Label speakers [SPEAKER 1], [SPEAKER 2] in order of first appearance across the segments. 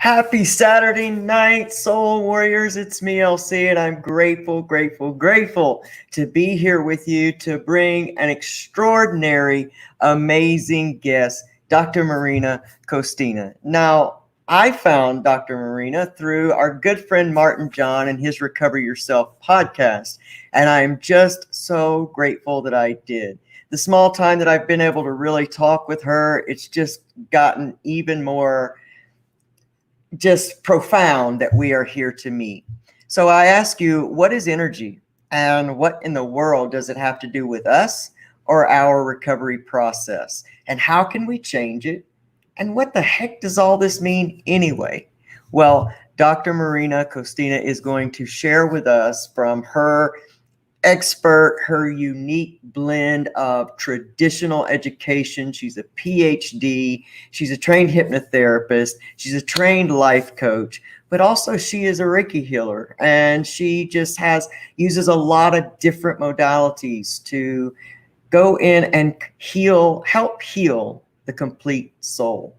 [SPEAKER 1] Happy Saturday night, Soul Warriors. It's me, LC, and I'm grateful to be here with you to bring an extraordinary, amazing guest, Dr. Marina Kostina. Now, I found Dr. Marina through our good friend Martin John and his Recover Yourself podcast, and I'm just so grateful that I did. The small time that I've been able to really talk with her, it's just gotten even more just profound that we are here to meet. So I ask you, what is energy and what in the world does it have to do with us or our recovery process? And how can we change it? And what the heck does all this mean anyway? Well, Dr. Marina Kostina is going to share with us from her her unique blend of traditional education. She's a PhD. She's a trained hypnotherapist. She's a trained life coach, but also she is a Reiki healer. And she just uses a lot of different modalities to go in and help heal the complete soul.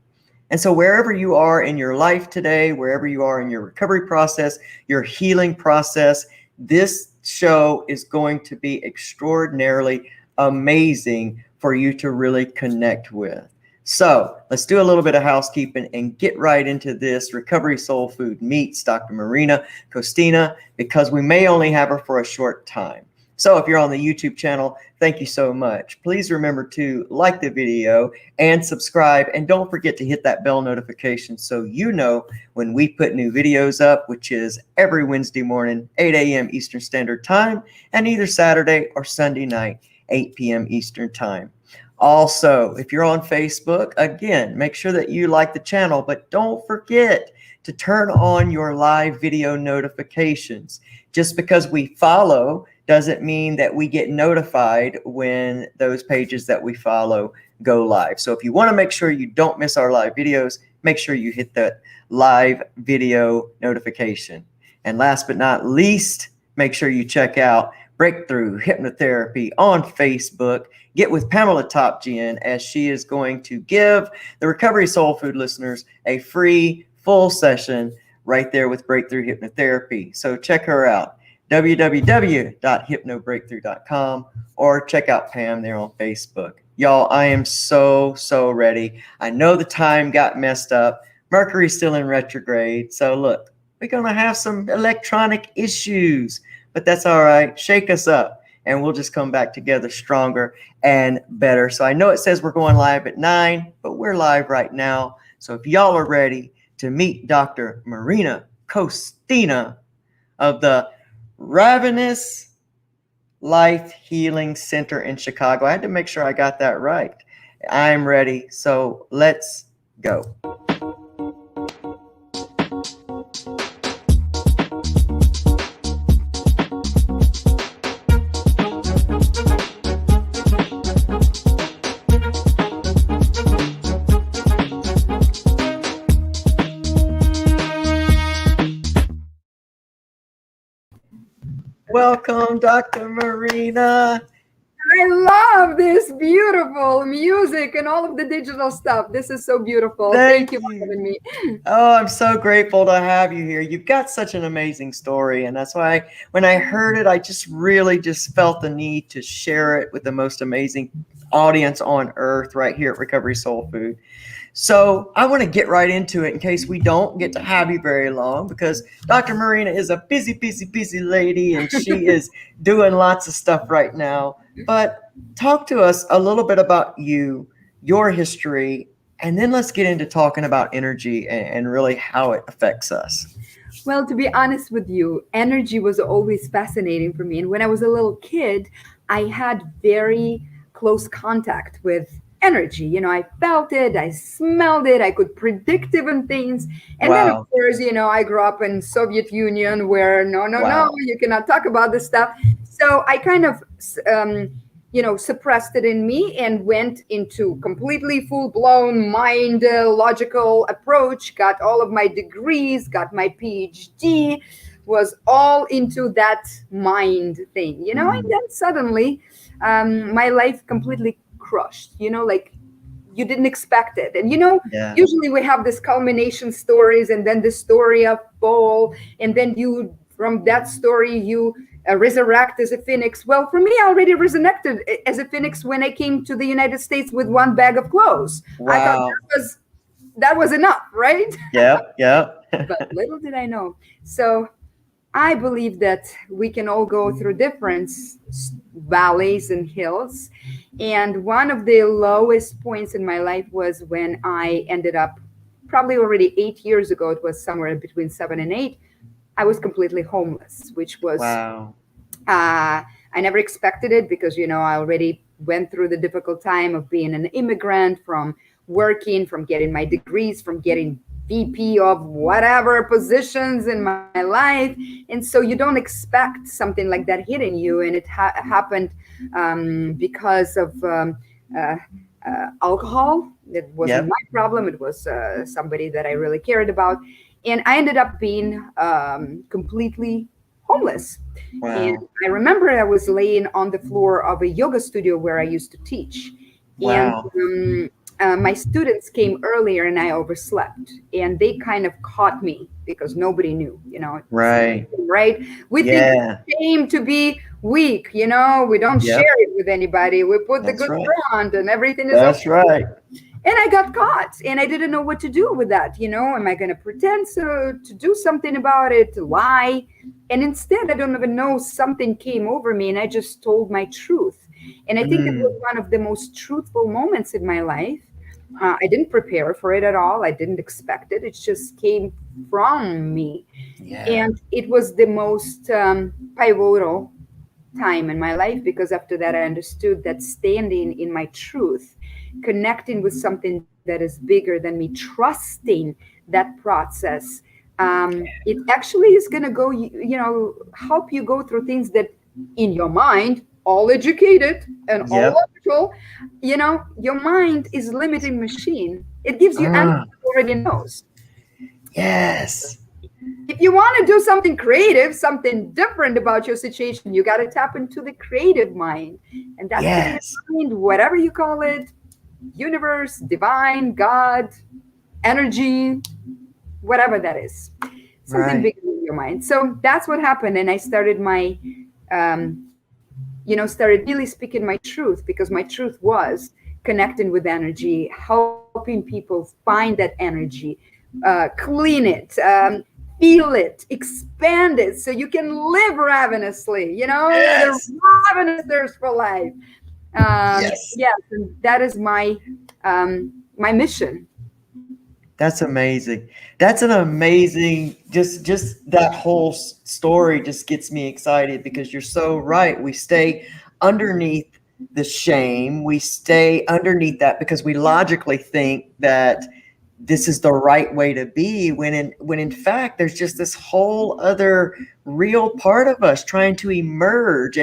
[SPEAKER 1] And so wherever you are in your life today, wherever you are in your recovery process, your healing process, this show is going to be extraordinarily amazing for you to really connect with. So let's do a little bit of housekeeping and get right into this. Recovery Soul Food meets Dr. Marina Kostina, because we may only have her for a short time. So if you're on the YouTube channel, thank you so much. Please remember to like the video and subscribe, and don't forget to hit that bell notification so you know when we put new videos up, which is every Wednesday morning, 8 a.m. Eastern Standard Time, and either Saturday or Sunday night, 8 p.m. Eastern Time. Also, if you're on Facebook, again, make sure that you like the channel, but don't forget to turn on your live video notifications. Just because we follow doesn't mean that we get notified when those pages that we follow go live. So if you want to make sure you don't miss our live videos, make sure you hit that live video notification. And last but not least, make sure you check out Breakthrough Hypnotherapy on Facebook. Get with Pamela Topjian, as she is going to give the Recovery Soul Food listeners a free full session right there with Breakthrough Hypnotherapy. So check her out, www.hypnobreakthrough.com, or check out Pam there on Facebook. Y'all, I am so ready. I know the time got messed up. Mercury's still in retrograde. So look, we're going to have some electronic issues, but that's all right. Shake us up and we'll just come back together stronger and better. So I know it says we're going live at 9, but we're live right now. So if y'all are ready to meet Dr. Marina Kostina of the Ravenous Life Healing Center in Chicago. I had to make sure I got that right. I'm ready. So let's go. Welcome, Dr. Marina.
[SPEAKER 2] I love this beautiful music and all of the digital stuff. This is so beautiful. Thank you for having me.
[SPEAKER 1] Oh, I'm so grateful to have you here. You've got such an amazing story, and that's why when I heard it, I just really felt the need to share it with the most amazing audience on earth right here at Recovery Soul Food. So I want to get right into it in case we don't get to have you very long, because Dr. Marina is a busy lady, and she is doing lots of stuff right now. But talk to us a little bit about you, your history, and then let's get into talking about energy and really how it affects us.
[SPEAKER 2] Well, to be honest with you, energy was always fascinating for me. And when I was a little kid, I had very close contact with energy. You know, I felt it, I smelled it, I could predict even things. And then, of course, you know, I grew up in Soviet Union where no, you cannot talk about this stuff. So I kind of, suppressed it in me and went into completely full-blown mind logical approach, got all of my degrees, got my PhD, was all into that mind thing, and then suddenly my life completely crushed, like you didn't expect it. And
[SPEAKER 1] Yeah.
[SPEAKER 2] usually we have this culmination stories, and then the story of fall, and then you from that story you resurrect as a phoenix. Well, for me, I already resurrected as a phoenix when I came to the United States with one bag of clothes. I thought
[SPEAKER 1] Wow.
[SPEAKER 2] that was enough, right?
[SPEAKER 1] Yep. Yep.
[SPEAKER 2] But little did I know. So I believe that we can all go through different valleys and hills. And one of the lowest points in my life was when I ended up, probably already 8 years ago, it was somewhere between 7 and 8. I was completely homeless, which was,
[SPEAKER 1] Wow.
[SPEAKER 2] I never expected it because, I already went through the difficult time of being an immigrant, from working, from getting my degrees, from getting VP of whatever positions in my life. And so you don't expect something like that hitting you. And it happened because of alcohol. It wasn't
[SPEAKER 1] Yep.
[SPEAKER 2] my problem. It was somebody that I really cared about. And I ended up being completely homeless. And
[SPEAKER 1] Wow.
[SPEAKER 2] I remember I was laying on the floor of a yoga studio where I used to teach. And
[SPEAKER 1] Wow.
[SPEAKER 2] my students came earlier and I overslept. And they kind of caught me because nobody knew,
[SPEAKER 1] Right.
[SPEAKER 2] right? We think
[SPEAKER 1] Yeah.
[SPEAKER 2] it's shame to be weak, we don't
[SPEAKER 1] Yep.
[SPEAKER 2] share it with anybody. We put the
[SPEAKER 1] That's
[SPEAKER 2] good
[SPEAKER 1] right.
[SPEAKER 2] front and everything is
[SPEAKER 1] That's
[SPEAKER 2] okay.
[SPEAKER 1] right.
[SPEAKER 2] And I got caught and I didn't know what to do with that. Am I going to pretend to do something about it, to lie? And instead, I don't even know, something came over me and I just told my truth. And I think it was
[SPEAKER 1] Mm.
[SPEAKER 2] one of the most truthful moments in my life. I didn't prepare for it at all. I didn't expect it. It just came from me.
[SPEAKER 1] Yeah.
[SPEAKER 2] And it was the most pivotal time in my life, because after that I understood that standing in my truth, connecting with something that is bigger than me, trusting that process, it actually is going to go, help you go through things that in your mind, all educated and all
[SPEAKER 1] Yep.
[SPEAKER 2] logical, your mind is limiting machine. It gives you answers
[SPEAKER 1] Ah,
[SPEAKER 2] it already knows.
[SPEAKER 1] yes.
[SPEAKER 2] If you want to do something creative, something different about your situation, you got to tap into the creative mind. And that creative
[SPEAKER 1] Yes.
[SPEAKER 2] mind, whatever you call it, universe, divine, God, energy, whatever that is, something
[SPEAKER 1] Right.
[SPEAKER 2] bigger in your mind. So that's what happened. And I started um, started really speaking my truth, because my truth was connecting with energy, helping people find that energy, clean it, feel it, expand it, so you can live ravenously. The
[SPEAKER 1] Yes.
[SPEAKER 2] ravenous thirst for life.
[SPEAKER 1] Yes.
[SPEAKER 2] Yes, and that is my mission.
[SPEAKER 1] That's amazing. That's an amazing, just that whole story just gets me excited because you're so right. We stay underneath the shame. We stay underneath that because we logically think that this is the right way to be, when in fact there's just this whole other real part of us trying to emerge.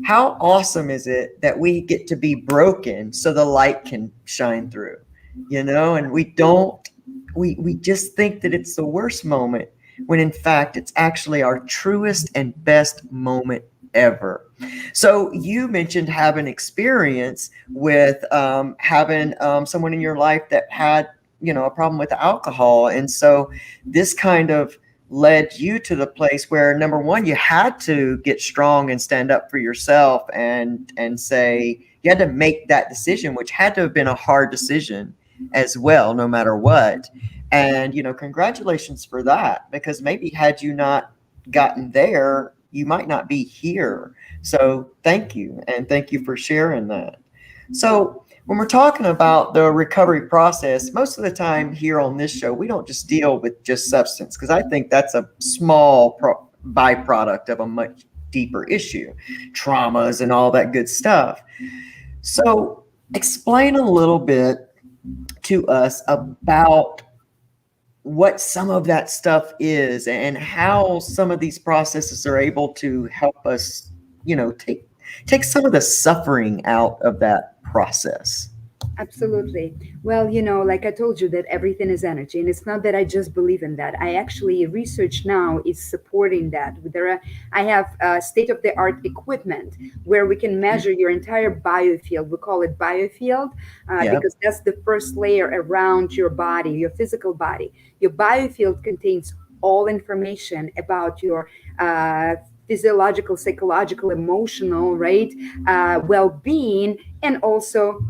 [SPEAKER 1] How awesome is it that we get to be broken so the light can shine through, and we just think that it's the worst moment, when in fact it's actually our truest and best moment ever. So you mentioned having experience with having someone in your life that had, a problem with alcohol. And so this kind of led you to the place where, number one, you had to get strong and stand up for yourself, and say you had to make that decision, which had to have been a hard decision as well, no matter what. And, congratulations for that, because maybe had you not gotten there, you might not be here. So thank you. And thank you for sharing that. So when we're talking about the recovery process, most of the time here on this show, we don't just deal with just substance, because I think that's a small byproduct of a much deeper issue, traumas and all that good stuff. So explain a little bit to us about what some of that stuff is, and how some of these processes are able to help us, take some of the suffering out of that process.
[SPEAKER 2] Absolutely. Well, like I told you, that everything is energy, and it's not that I just believe in that. I actually research now is supporting that. I have state of the art equipment where we can measure your entire biofield. We call it biofield
[SPEAKER 1] Yep.
[SPEAKER 2] because that's the first layer around your body, your physical body. Your biofield contains all information about your physiological, psychological, emotional, right, well-being, and also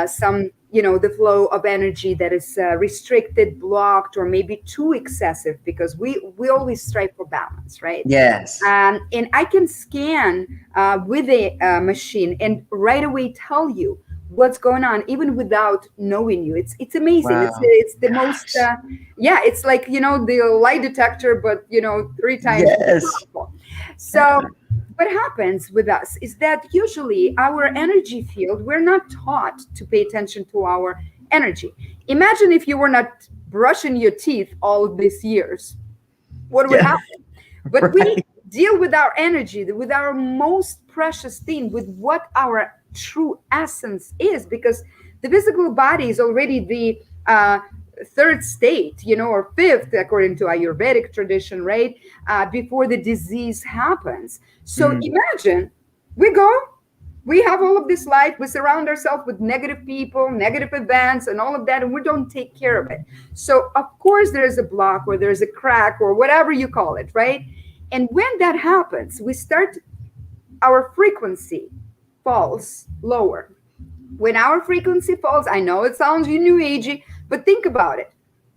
[SPEAKER 2] some, the flow of energy that is restricted, blocked, or maybe too excessive, because we always strive for balance, right?
[SPEAKER 1] Yes.
[SPEAKER 2] And I can scan with a machine and right away tell you what's going on, even without knowing you. It's amazing.
[SPEAKER 1] Wow.
[SPEAKER 2] It's the most
[SPEAKER 1] Gosh.
[SPEAKER 2] yeah. It's like, the lie detector, but 3 times more
[SPEAKER 1] Yes.
[SPEAKER 2] powerful. So what happens with us is that usually our energy field, we're not taught to pay attention to our energy. Imagine if you were not brushing your teeth all of these years, what would
[SPEAKER 1] Yeah.
[SPEAKER 2] happen? But we
[SPEAKER 1] Right.
[SPEAKER 2] deal with our energy, with our most precious thing, with what our true essence is, because the physical body is already the third state, or fifth, according to Ayurvedic tradition, right? Before the disease happens. So
[SPEAKER 1] Mm.
[SPEAKER 2] imagine we go, we have all of this life, we surround ourselves with negative people, negative events, and all of that, and we don't take care of it. So of course there's a block, or there's a crack, or whatever you call it, right? And when that happens, we start, our frequency falls lower. When our frequency falls, I know it sounds new agey, but think about it.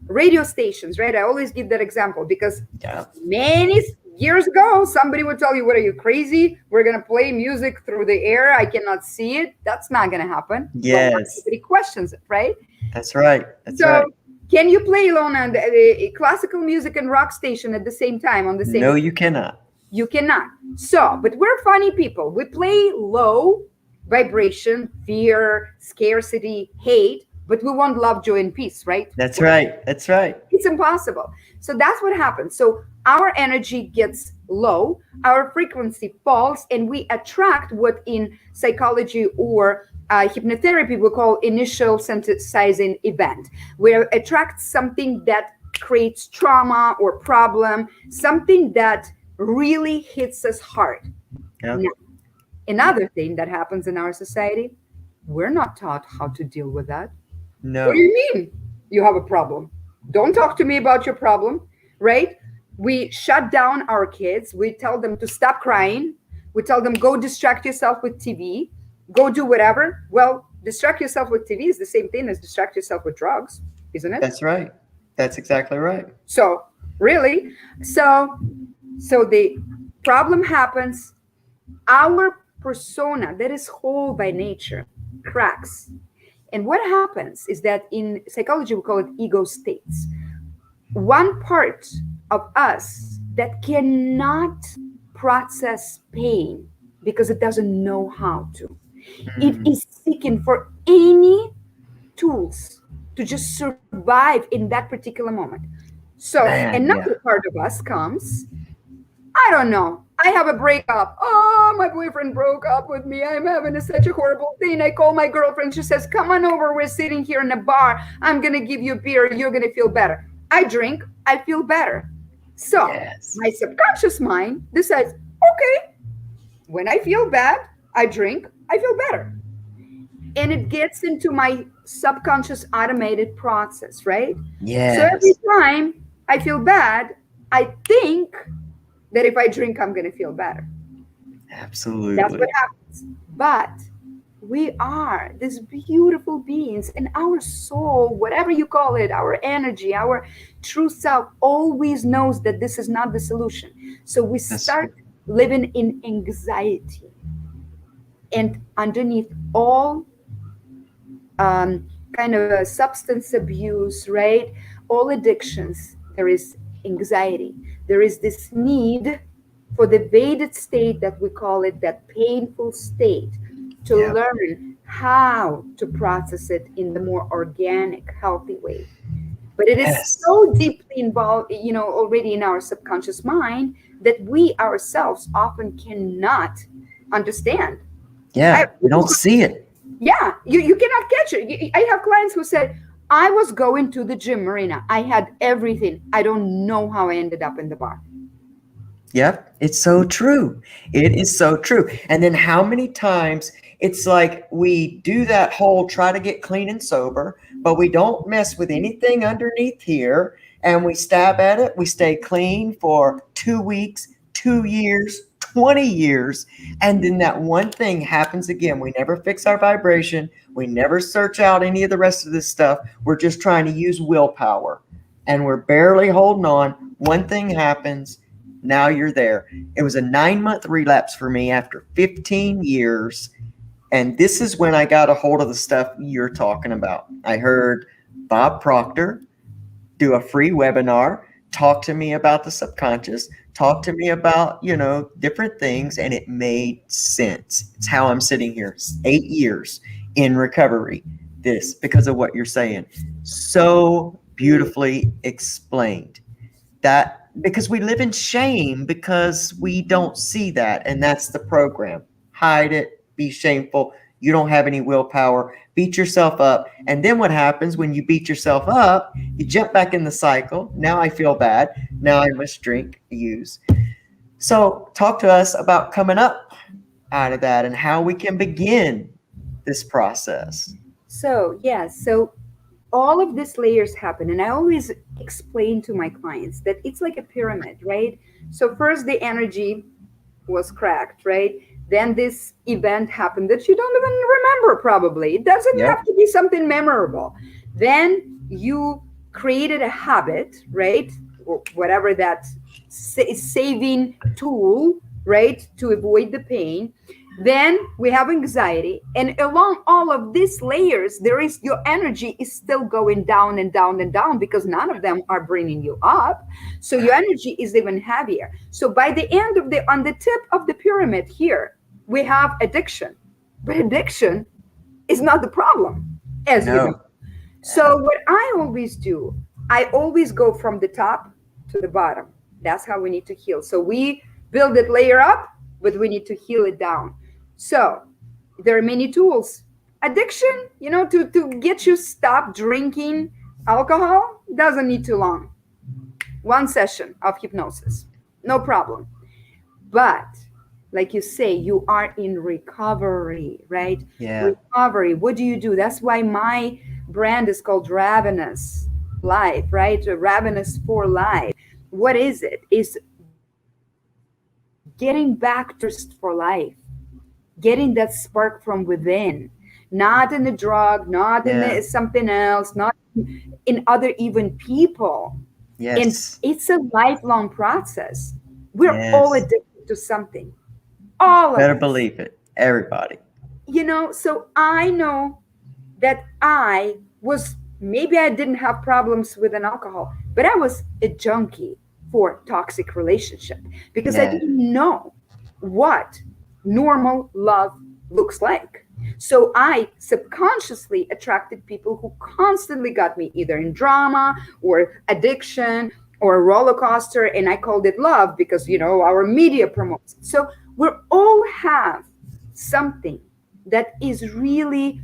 [SPEAKER 2] Radio stations, right? I always give that example because
[SPEAKER 1] Yeah.
[SPEAKER 2] many years ago, somebody would tell you, "What, are you crazy? We're going to play music through the air. I cannot see it." That's not going to happen. Well, now
[SPEAKER 1] Yes.
[SPEAKER 2] nobody questions it, right?
[SPEAKER 1] That's right. That's
[SPEAKER 2] So,
[SPEAKER 1] right.
[SPEAKER 2] can you play, Lona, the classical music and rock station at the same time on the same?
[SPEAKER 1] No, you cannot.
[SPEAKER 2] You cannot. So, but we're funny people. We play low vibration, fear, scarcity, hate, but we want love, joy, and peace, right?
[SPEAKER 1] That's right. That's right.
[SPEAKER 2] It's impossible. So that's what happens. So our energy gets low, our frequency falls, and we attract what in psychology or hypnotherapy we call initial sensitizing event. We attract something that creates trauma or problem, something that really hits us hard.
[SPEAKER 1] Yeah.
[SPEAKER 2] Now, another thing that happens in our society, we're not taught how to deal with that. What do
[SPEAKER 1] No.
[SPEAKER 2] you mean you have a problem? Don't talk to me about your problem, right? We shut down our kids. We tell them to stop crying. We tell them, go distract yourself with TV, go do whatever. Well, distract yourself with TV is the same thing as distract yourself with drugs, isn't it?
[SPEAKER 1] That's right. That's exactly right.
[SPEAKER 2] So, really, so the problem happens. Our persona that is whole by nature cracks. And what happens is that in psychology, we call it ego states. One part of us that cannot process pain because it doesn't know how to. It
[SPEAKER 1] Mm.
[SPEAKER 2] is seeking for any tools to just survive in that particular moment. So
[SPEAKER 1] Man,
[SPEAKER 2] another
[SPEAKER 1] yeah.
[SPEAKER 2] part of us comes, I don't know. I have a breakup. Oh, my boyfriend broke up with me. I'm having such a horrible thing. I call my girlfriend. She says, "Come on over. We're sitting here in a bar. I'm going to give you a beer. You're going to feel better." I drink. I feel better. So
[SPEAKER 1] Yes.
[SPEAKER 2] my subconscious mind decides, okay, when I feel bad, I drink. I feel better. And it gets into my subconscious automated process, right? So every
[SPEAKER 1] Yes.
[SPEAKER 2] time I feel bad, I think that if I drink, I'm going to feel better. That's what
[SPEAKER 1] Absolutely.
[SPEAKER 2] happens. But we are these beautiful beings, and our soul, whatever you call it, our energy, our true self, always knows that this is not the solution. So we
[SPEAKER 1] That's
[SPEAKER 2] start living in anxiety. And underneath all kind of a substance abuse, right? All addictions, there is anxiety. There is this need for the Vedic state that we call it, that painful state, to
[SPEAKER 1] yeah.
[SPEAKER 2] learn how to process it in the more organic, healthy way. But it is
[SPEAKER 1] Yes.
[SPEAKER 2] so deeply involved, already in our subconscious mind that we ourselves often cannot understand. I
[SPEAKER 1] Yeah. We don't see it.
[SPEAKER 2] Yeah, you cannot catch it. I have clients who said, I was going to the gym, Marina. I had everything. I don't know how I ended up in the bar.
[SPEAKER 1] Yep, it's so true. It is so true. And then how many times it's like we do that whole try to get clean and sober, but we don't mess with anything underneath here and we stab at it. We stay clean for 2 weeks, 2 years, 20 years. And then that one thing happens again. We never fix our vibration. We never search out any of the rest of this stuff. We're just trying to use willpower and we're barely holding on. One thing happens. Now you're there. It was a 9-month relapse for me after 15 years. And this is when I got a hold of the stuff you're talking about. I heard Bob Proctor do a free webinar, talk to me about the subconscious, talk to me about, different things, and it made sense. It's how I'm sitting here, 8 years in recovery. This, because of what you're saying. So beautifully explained. That because we live in shame because we don't see that, and that's the program. Hide it, be shameful. You don't have any willpower. Beat yourself up, and then what happens when you beat yourself up? You jump back in the cycle. Now I feel bad. Now I must drink, use. So talk to us about coming up out of that and how we can begin this process.
[SPEAKER 2] So all of these layers happen, and I always explain to my clients that it's like a pyramid, right? So first the energy was cracked, right? Then this event happened that you don't even remember, probably. It doesn't have to be something memorable. Then you created a habit, right? Or whatever that saving tool, right? To avoid the pain. Then we have anxiety, and along all of these layers, your energy is still going down and down and down because none of them are bringing you up. So your energy is even heavier. So by the end of on the tip of the pyramid here, we have addiction, but addiction is not the problem, as you know. So what I always do, I always go from the top to the bottom. That's how we need to heal. So we build it layer up, but we need to heal it down. So there are many tools. Addiction, to get you stop drinking alcohol doesn't need too long. One session of hypnosis, no problem. But like you say, you are in recovery, right?
[SPEAKER 1] Yeah.
[SPEAKER 2] Recovery. What do? That's why my brand is called Ravenous Life, right? Ravenous for life. What is it? Is getting back to for life. Getting that spark from within, not in the drug, not in something else, not in other even people.
[SPEAKER 1] Yes.
[SPEAKER 2] And it's a lifelong process. We're all addicted to something. All of us.
[SPEAKER 1] Better believe it. Everybody.
[SPEAKER 2] So I know that maybe I didn't have problems with an alcohol, but I was a junkie for toxic relationship because I didn't know what normal love looks like. So I subconsciously attracted people who constantly got me either in drama or addiction or a roller coaster, and I called it love because our media promotes it. So we all have something that is really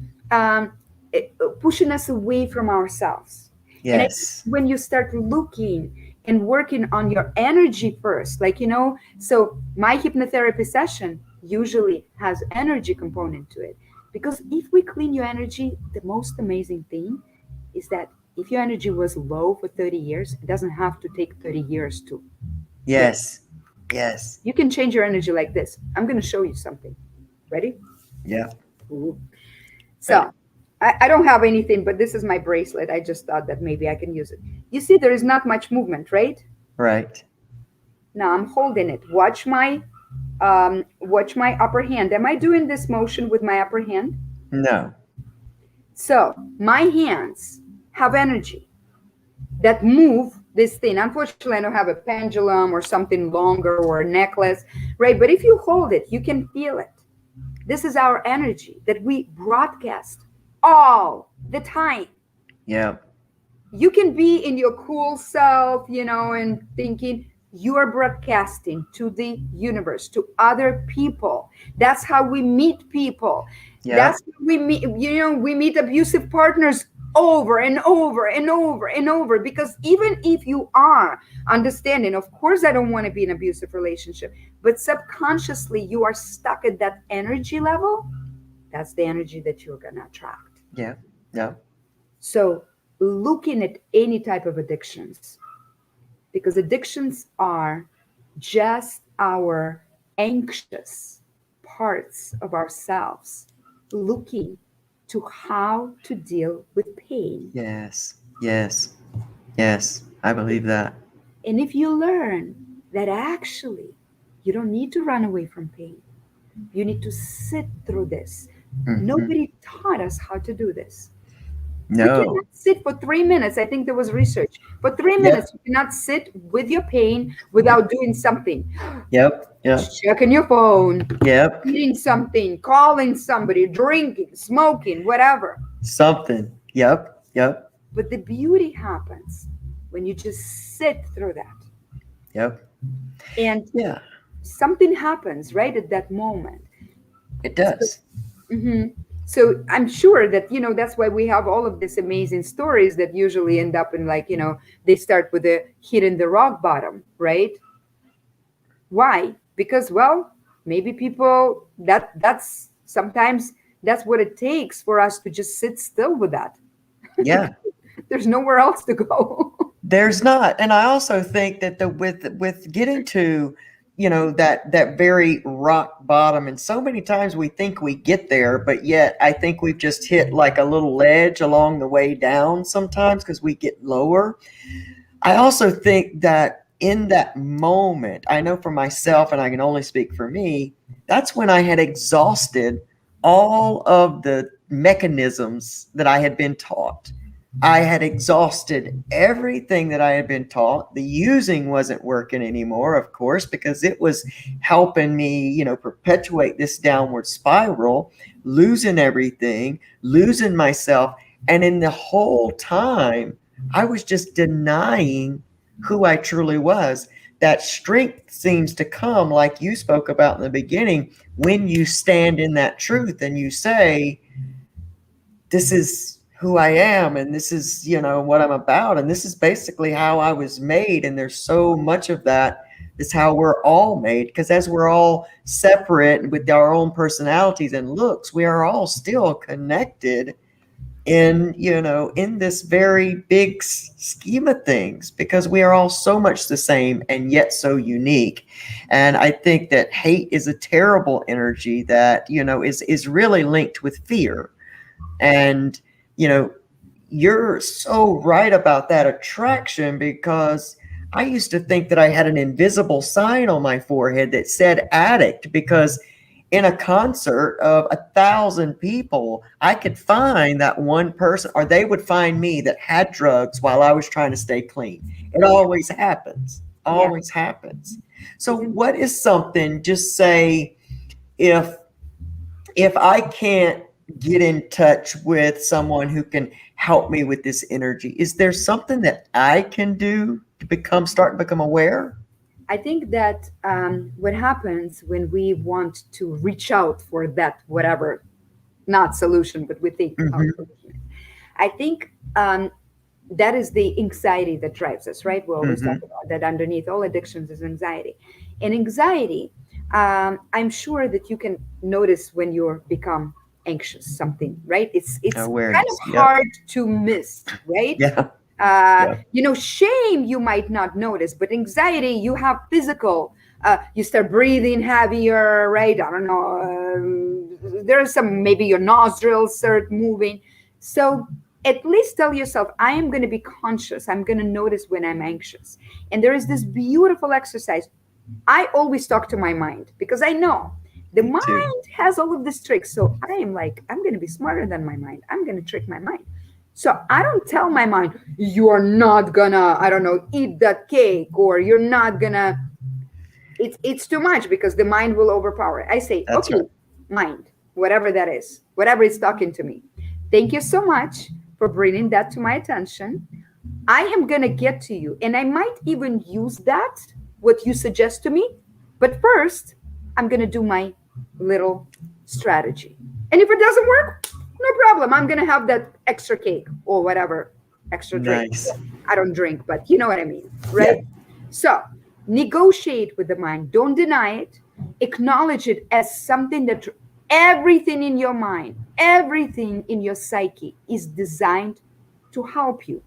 [SPEAKER 2] pushing us away from ourselves.
[SPEAKER 1] Yes.
[SPEAKER 2] And when you start looking and working on your energy first, so my hypnotherapy session usually has energy component to it, because if we clean your energy, the most amazing thing is that if your energy was low for 30 years, it doesn't have to take 30 years to.
[SPEAKER 1] Yes.
[SPEAKER 2] You can change your energy like this. I'm going to show you something. Ready?
[SPEAKER 1] Yeah.
[SPEAKER 2] Ooh. So I don't have anything, but this is my bracelet. I just thought that maybe I can use it. You see, there is not much movement, right?
[SPEAKER 1] Right.
[SPEAKER 2] Now I'm holding it. Watch my upper hand. Am I doing this motion with my upper hand?
[SPEAKER 1] No.
[SPEAKER 2] So my hands have energy that move this thing. Unfortunately, I don't have a pendulum or something longer or a necklace, right? But if you hold it, you can feel it. This is our energy that we broadcast all the time.
[SPEAKER 1] Yeah.
[SPEAKER 2] You can be in your cool self, and thinking, you are broadcasting to the universe, to other people. That's how we meet people.
[SPEAKER 1] Yep.
[SPEAKER 2] That's when we meet, we meet abusive partners over and over and over and over, because even if you are understanding, of course I don't want to be in an abusive relationship, but subconsciously you are stuck at that energy level. That's the energy that you're going to attract.
[SPEAKER 1] Yeah. Yeah.
[SPEAKER 2] So looking at any type of addictions, because addictions are just our anxious parts of ourselves looking to how to deal with pain.
[SPEAKER 1] Yes. Yes. Yes. I believe that.
[SPEAKER 2] And if you learn that actually you don't need to run away from pain, you need to sit through this.
[SPEAKER 1] Hmm.
[SPEAKER 2] Nobody taught us how to do this. We
[SPEAKER 1] No.
[SPEAKER 2] cannot sit for 3 minutes. I think there was research. For 3 minutes,
[SPEAKER 1] Yep.
[SPEAKER 2] you cannot sit with your pain without doing something.
[SPEAKER 1] Yep. Yep.
[SPEAKER 2] Checking your phone,
[SPEAKER 1] Yep.
[SPEAKER 2] eating something, calling somebody, drinking, smoking, whatever.
[SPEAKER 1] Something. Yep. Yep.
[SPEAKER 2] But the beauty happens when you just sit through that.
[SPEAKER 1] Yep.
[SPEAKER 2] And
[SPEAKER 1] Yeah.
[SPEAKER 2] something happens right at that moment.
[SPEAKER 1] It
[SPEAKER 2] So,
[SPEAKER 1] does.
[SPEAKER 2] mhm. So I'm sure that, that's why we have all of these amazing stories that usually end up in, like, they start with a hitting the rock bottom, right? Why? Because, well, maybe people that's sometimes that's what it takes for us to just sit still with that.
[SPEAKER 1] Yeah.
[SPEAKER 2] There's nowhere else to go.
[SPEAKER 1] There's not, and I also think that the with getting to, that very rock bottom, and so many times we think we get there, but yet I think we've just hit like a little ledge along the way down sometimes because we get lower. I also think that in that moment, I know for myself, and I can only speak for me, that's when I had exhausted all of the mechanisms that I had been taught. I had exhausted everything that I had been taught. The using wasn't working anymore, of course, because it was helping me, perpetuate this downward spiral, losing everything, losing myself. And in the whole time, I was just denying who I truly was. That strength seems to come, like you spoke about in the beginning, when you stand in that truth and you say, this is who I am, and this is, what I'm about, and this is basically how I was made. And there's so much of that is how we're all made, because as we're all separate with our own personalities and looks, we are all still connected in this very big scheme of things, because we are all so much the same and yet so unique. And I think that hate is a terrible energy that is really linked with fear. And you're so right about that attraction, because I used to think that I had an invisible sign on my forehead that said addict, because in a concert of 1,000 people, I could find that one person, or they would find me, that had drugs while I was trying to stay clean. It always happens.
[SPEAKER 2] Yeah.
[SPEAKER 1] Always happens. So
[SPEAKER 2] Isn't
[SPEAKER 1] what is something, just say, if I can't get in touch with someone who can help me with this energy, is there something that I can do to start to become aware?
[SPEAKER 2] I think that what happens when we want to reach out for that, whatever, not solution, but we think our
[SPEAKER 1] Mm-hmm.
[SPEAKER 2] solution. I think that is the anxiety that drives us, right? We always talk
[SPEAKER 1] Mm-hmm.
[SPEAKER 2] about that underneath all addictions is anxiety. And anxiety, I'm sure that you can notice when you become anxious, something, right? It's kind of
[SPEAKER 1] Awareness. Yep.
[SPEAKER 2] hard to miss, right?
[SPEAKER 1] Yeah. Yeah.
[SPEAKER 2] Shame you might not notice, but anxiety, you have physical. You start breathing heavier, right? I don't know. There's some, maybe your nostrils start moving. So at least tell yourself, I am going to be conscious. I'm going to notice when I'm anxious. And there is this beautiful exercise. I always talk to my mind because I know the
[SPEAKER 1] Me too.
[SPEAKER 2] mind has all of these tricks. So I am like, I'm going to be smarter than my mind. I'm going to trick my mind. So I don't tell my mind, you're not gonna, I don't know, eat that cake, or you're not gonna, it's too much, because the mind will overpower it. I say,
[SPEAKER 1] That's
[SPEAKER 2] okay,
[SPEAKER 1] right.
[SPEAKER 2] mind, whatever that is, whatever is talking to me. Thank you so much for bringing that to my attention. I am gonna get to you. And I might even use that, what you suggest to me. But first, I'm gonna do my little strategy. And if it doesn't work, no problem. I'm going to have that extra cake or whatever, extra drink.
[SPEAKER 1] Nice.
[SPEAKER 2] I don't drink, but you know what I mean,
[SPEAKER 1] Yeah.
[SPEAKER 2] right? So negotiate with the mind. Don't deny it. Acknowledge it as something that everything in your mind, everything in your psyche is designed to help you.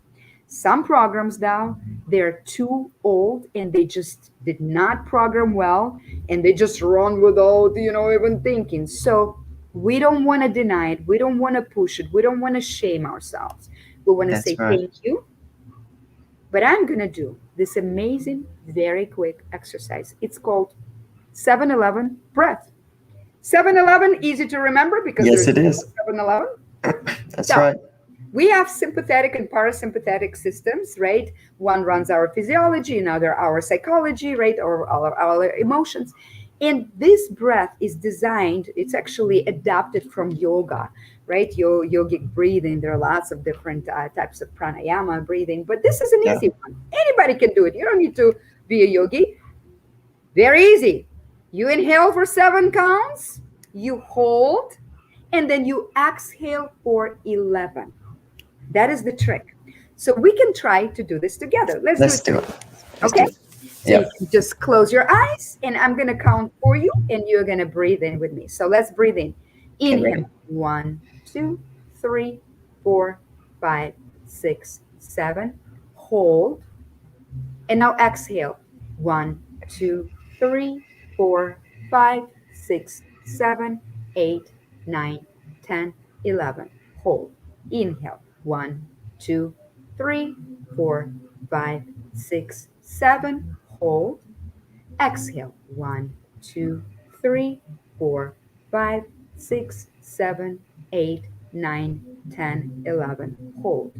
[SPEAKER 2] Some programs now, they're too old and they just did not program well and they just run without, even thinking. So we don't want to deny it. We don't want to push it. We don't want to shame ourselves. We want to
[SPEAKER 1] That's
[SPEAKER 2] say
[SPEAKER 1] right.
[SPEAKER 2] thank you. But I'm going to do this amazing, very quick exercise. It's called 7-Eleven breath. 7-Eleven, easy to remember because
[SPEAKER 1] Yes,
[SPEAKER 2] there's
[SPEAKER 1] it is.
[SPEAKER 2] 7-Eleven.
[SPEAKER 1] That's
[SPEAKER 2] So,
[SPEAKER 1] right.
[SPEAKER 2] we have sympathetic and parasympathetic systems, right? One runs our physiology, another our psychology, right? Or our emotions. And this breath is designed, it's actually adapted from yoga, right? Yogic breathing. There are lots of different types of pranayama breathing, but this is an
[SPEAKER 1] Yeah.
[SPEAKER 2] easy one. Anybody can do it. You don't need to be a yogi. Very easy. You inhale for 7 counts, you hold, and then you exhale for 11. That is the trick. So we can try to do this together.
[SPEAKER 1] Let's do it. Let's
[SPEAKER 2] Okay?
[SPEAKER 1] do it.
[SPEAKER 2] So
[SPEAKER 1] Yeah.
[SPEAKER 2] you can just close your eyes and I'm going to count for you and you're going to breathe in with me. So let's breathe in.
[SPEAKER 1] Okay, ready.
[SPEAKER 2] Inhale. 1, 2, 3, 4, 5, 6, 7. Hold. And now exhale. 1, 2, 3, 4, 5, 6, 7, 8, 9, 10, 11. Hold. Inhale. 1, 2, 3, 4, 5, 6, 7. Hold. Exhale. 1, 2, 3, 4, 5, 6, 7, 8, 9, 10, 11. Hold.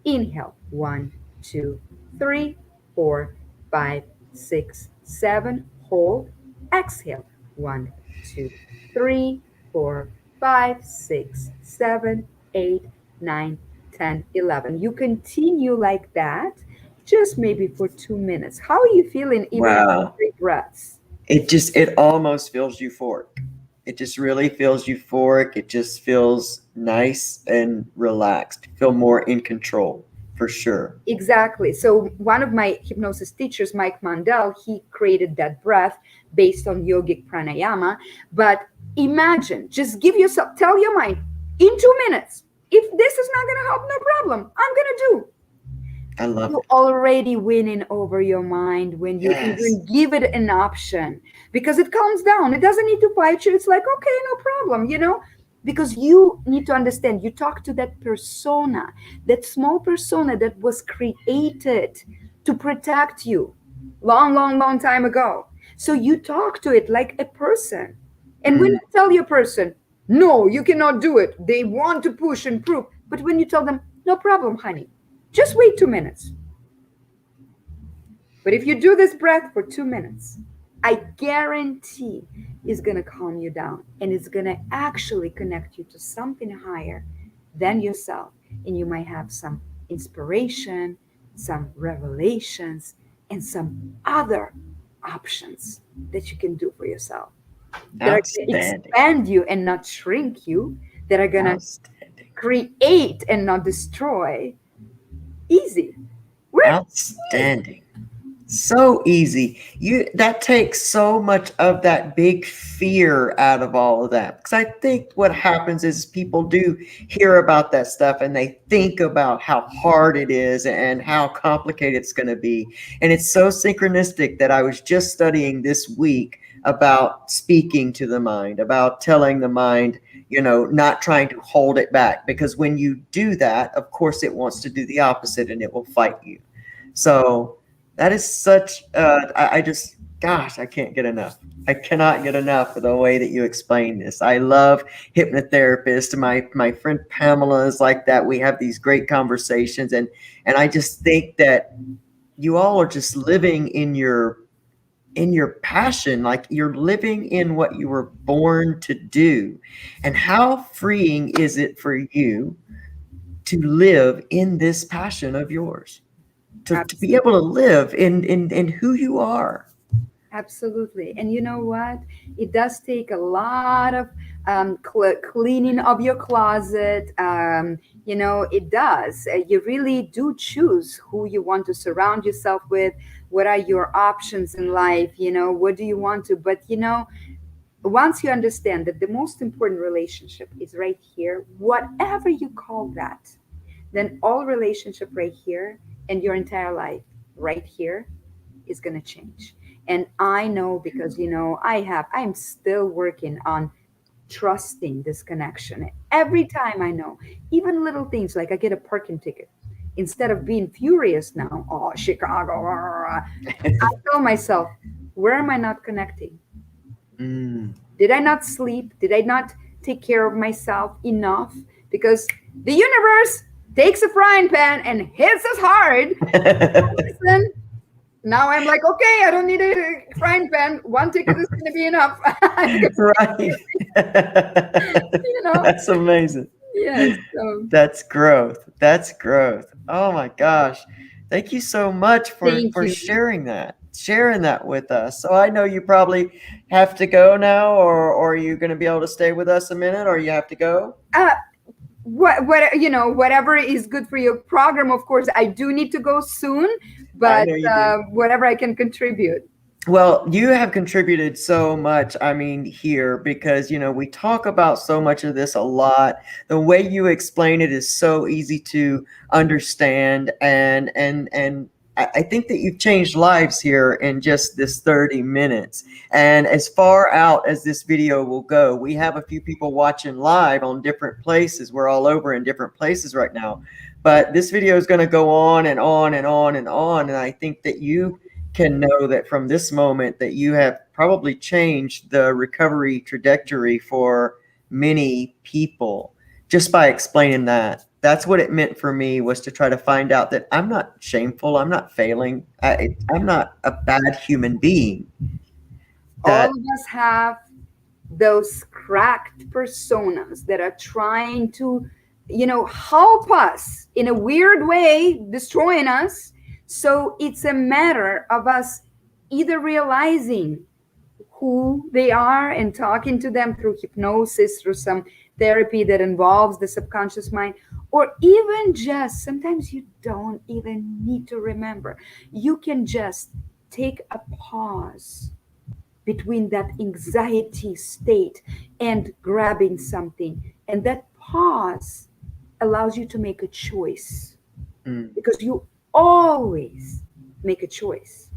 [SPEAKER 2] Inhale. 1, 2, 3, 4, 5, 6, 7. Hold. Exhale. 1, 2, 3, 4, 5, 6, 7, 8, 9, 10, 11. You continue like that, just maybe for 2 minutes. How are you feeling even after
[SPEAKER 1] Wow.
[SPEAKER 2] 3 breaths?
[SPEAKER 1] It almost feels euphoric. It just really feels euphoric. It just feels nice and relaxed. Feel more in control, for sure.
[SPEAKER 2] Exactly. So one of my hypnosis teachers, Mike Mandel, he created that breath based on yogic pranayama. But imagine, just give yourself, tell your mind in 2 minutes, if this is not going to help, no problem. I'm going to do.
[SPEAKER 1] I love
[SPEAKER 2] You
[SPEAKER 1] it.
[SPEAKER 2] already winning over your mind when you
[SPEAKER 1] Yes.
[SPEAKER 2] even give it an option because it calms down. It doesn't need to fight you. It's like, okay, no problem, because you need to understand, you talk to that persona, that small persona that was created to protect you long, long, long time ago. So you talk to it like a person. And when you tell your person, no, you cannot do it, they want to push and prove. But when you tell them, no problem, honey, just wait 2 minutes. But if you do this breath for 2 minutes, I guarantee it's going to calm you down and it's going to actually connect you to something higher than yourself. And you might have some inspiration, some revelations, and some other options that you can do for yourself that are going to
[SPEAKER 1] Outstanding.
[SPEAKER 2] expand you and not shrink you, that are going to
[SPEAKER 1] Outstanding.
[SPEAKER 2] create and not destroy. Easy.
[SPEAKER 1] Outstanding. So easy. That takes so much of that big fear out of all of that. Because I think what happens is people do hear about that stuff and they think about how hard it is and how complicated it's going to be. And it's so synchronistic that I was just studying this week about speaking to the mind, about telling the mind, not trying to hold it back. Because when you do that, of course, it wants to do the opposite and it will fight you. So that is such, I just, gosh, I can't get enough. I cannot get enough of the way that you explain this. I love hypnotherapists. My friend Pamela is like that. We have these great conversations. And I just think that you all are just living in your passion, like you're living in what you were born to do. And how freeing is it for you to live in this passion of yours? To be able to live in who you are.
[SPEAKER 2] Absolutely. And you know what? It does take a lot of cleaning of your closet. It does. You really do choose who you want to surround yourself with. What are your options in life? What do you want to? But, once you understand that the most important relationship is right here, whatever you call that, then all relationship right here and your entire life right here is going to change. And I know because, I'm still working on trusting this connection. Every time I know, even little things like I get a parking ticket, instead of being furious now, oh, Chicago, I tell myself, where am I not connecting?
[SPEAKER 1] Mm.
[SPEAKER 2] Did I not sleep? Did I not take care of myself enough? Because the universe takes a frying pan and hits us hard. Listen, now I'm like, okay, I don't need a frying pan. One ticket is going to be enough.
[SPEAKER 1] Right.
[SPEAKER 2] you know?
[SPEAKER 1] That's amazing.
[SPEAKER 2] Yes. So
[SPEAKER 1] That's growth. That's growth. Oh my gosh. Thank you so much
[SPEAKER 2] thank
[SPEAKER 1] for
[SPEAKER 2] you.
[SPEAKER 1] sharing that with us. So I know you probably have to go now, or are you going to be able to stay with us a minute, or you have to go?
[SPEAKER 2] Whatever is good for your program. Of course, I do need to go soon,
[SPEAKER 1] I
[SPEAKER 2] but
[SPEAKER 1] know you do.
[SPEAKER 2] whatever I can contribute.
[SPEAKER 1] Well, you have contributed so much, I mean, here, because, we talk about so much of this a lot. The way you explain it is so easy to understand. And I think that you've changed lives here in just this 30 minutes. And as far out as this video will go, we have a few people watching live on different places. We're all over in different places right now. But this video is going to go on and on and on and on. And I think that you can know that from this moment that you have probably changed the recovery trajectory for many people just by explaining that. That's what it meant for me, was to try to find out that I'm not shameful, I'm not failing, I'm not a bad human being.
[SPEAKER 2] All
[SPEAKER 1] That
[SPEAKER 2] of us have those cracked personas that are trying to, help us in a weird way, destroying us. So it's a matter of us either realizing who they are and talking to them through hypnosis, through some therapy that involves the subconscious mind, or even just sometimes you don't even need to remember. You can just take a pause between that anxiety state and grabbing something. And that pause allows you to make a choice
[SPEAKER 1] mm,
[SPEAKER 2] because you always make a choice.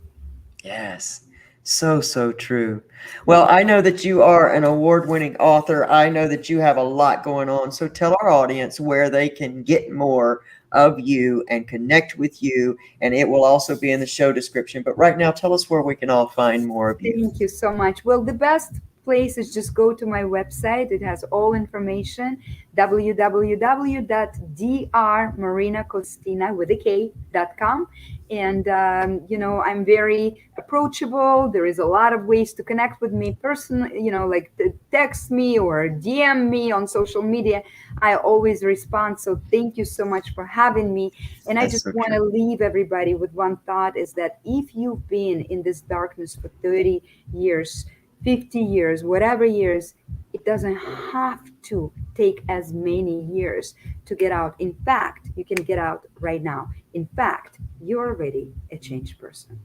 [SPEAKER 1] yes. So true. Well, I know that you are an award-winning author. I know that you have a lot going on. So tell our audience where they can get more of you and connect with you. And it will also be in the show description. But right now, tell us where we can all find more of you.
[SPEAKER 2] Thank you so much. Well, the best place is just go to my website. It has all information, www.drmarinakostina.com. And, I'm very approachable. There is a lot of ways to connect with me personally, like text me or DM me on social media. I always respond. So thank you so much for having me. And I
[SPEAKER 1] That's
[SPEAKER 2] just
[SPEAKER 1] so
[SPEAKER 2] want to
[SPEAKER 1] true.
[SPEAKER 2] leave everybody with one thought, is that if you've been in this darkness for 30 years, 50 years, whatever years, it doesn't have to take as many years to get out. In fact, you can get out right now. In fact, you're already a changed person.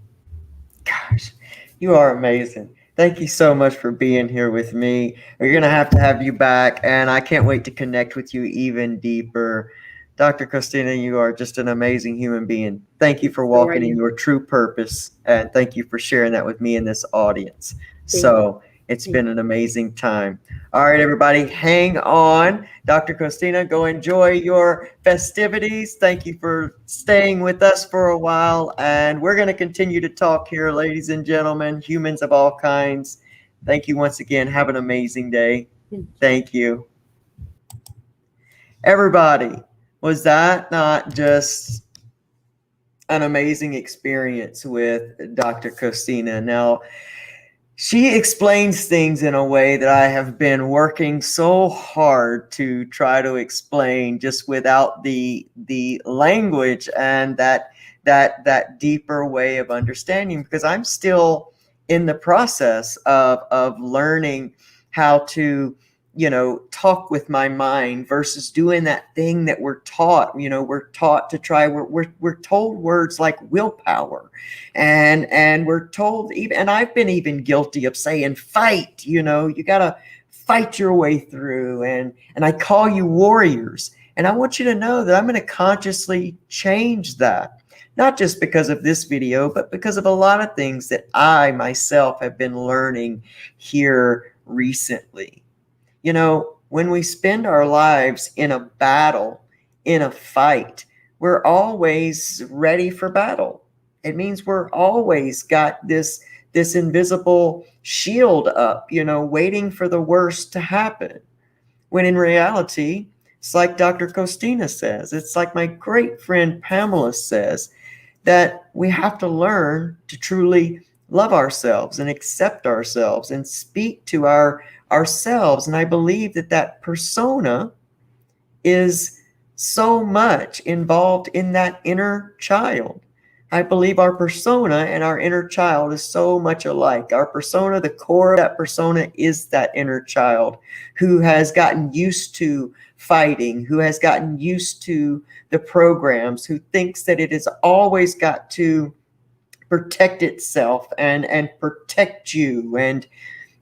[SPEAKER 1] Gosh, you are amazing. Thank you so much for being here with me. We're going to have you back, and I can't wait to connect with you even deeper. Dr. Kostina, you are just an amazing human being. Thank you for
[SPEAKER 2] So are
[SPEAKER 1] walking in
[SPEAKER 2] you.
[SPEAKER 1] your true purpose, and thank you for sharing that with me and this audience.
[SPEAKER 2] Thank you.
[SPEAKER 1] So it's
[SPEAKER 2] Thank
[SPEAKER 1] been an amazing time. All right, everybody, hang on. Dr. Kostina, go enjoy your festivities. Thank you for staying with us for a while. And we're going to continue to talk here, ladies and gentlemen, humans of all kinds. Thank you once again. Have an amazing day.
[SPEAKER 2] you.
[SPEAKER 1] Thank you. Everybody, was that not just an amazing experience with Dr. Kostina? Now, she explains things in a way that I have been working so hard to try to explain, just without the language and that deeper way of understanding, because I'm still in the process of learning how to, talk with my mind versus doing that thing that we're taught. We're taught to try. We're told words like willpower, and we're told even. And I've been even guilty of saying fight. You gotta fight your way through. And I call you warriors. And I want you to know that I'm going to consciously change that. Not just because of this video, but because of a lot of things that I myself have been learning here recently. When we spend our lives in a battle, in a fight, we're always ready for battle. It means we're always got this invisible shield up, waiting for the worst to happen. When in reality, it's like Dr. Kostina says, it's like my great friend Pamela says, that we have to learn to truly love ourselves and accept ourselves and speak to ourselves. And I believe that persona is so much involved in that inner child. I believe our persona and our inner child is so much alike. Our persona, the core of that persona, is that inner child who has gotten used to fighting, who has gotten used to the programs, who thinks that it has always got to protect itself and protect you. And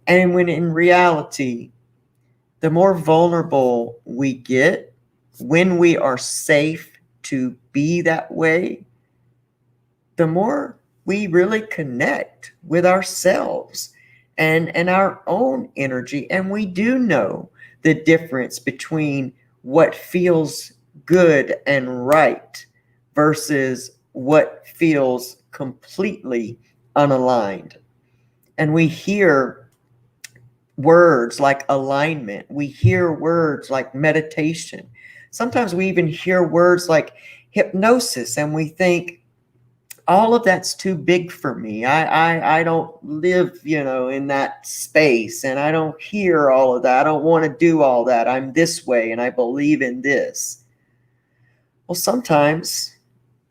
[SPEAKER 1] when in reality, the more vulnerable we get when we are safe to be that way, the more we really connect with ourselves and our own energy. And we do know the difference between what feels good and right versus what feels completely unaligned. And we hear words like alignment. We hear words like meditation. Sometimes we even hear words like hypnosis, and we think, all of that's too big for me. I don't live, in that space, and I don't hear all of that. I don't want to do all that. I'm this way, and I believe in this. Well, sometimes,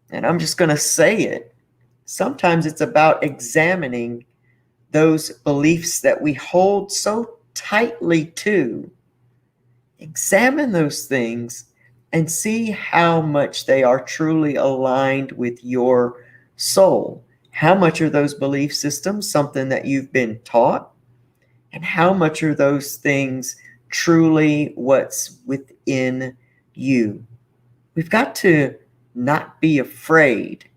[SPEAKER 1] and I'm just going to say it, sometimes it's about examining those beliefs that we hold so tightly to. Examine those things and see how much they are truly aligned with your soul. How much are those belief systems something that you've been taught? And how much are those things truly what's within you? We've got to not be afraid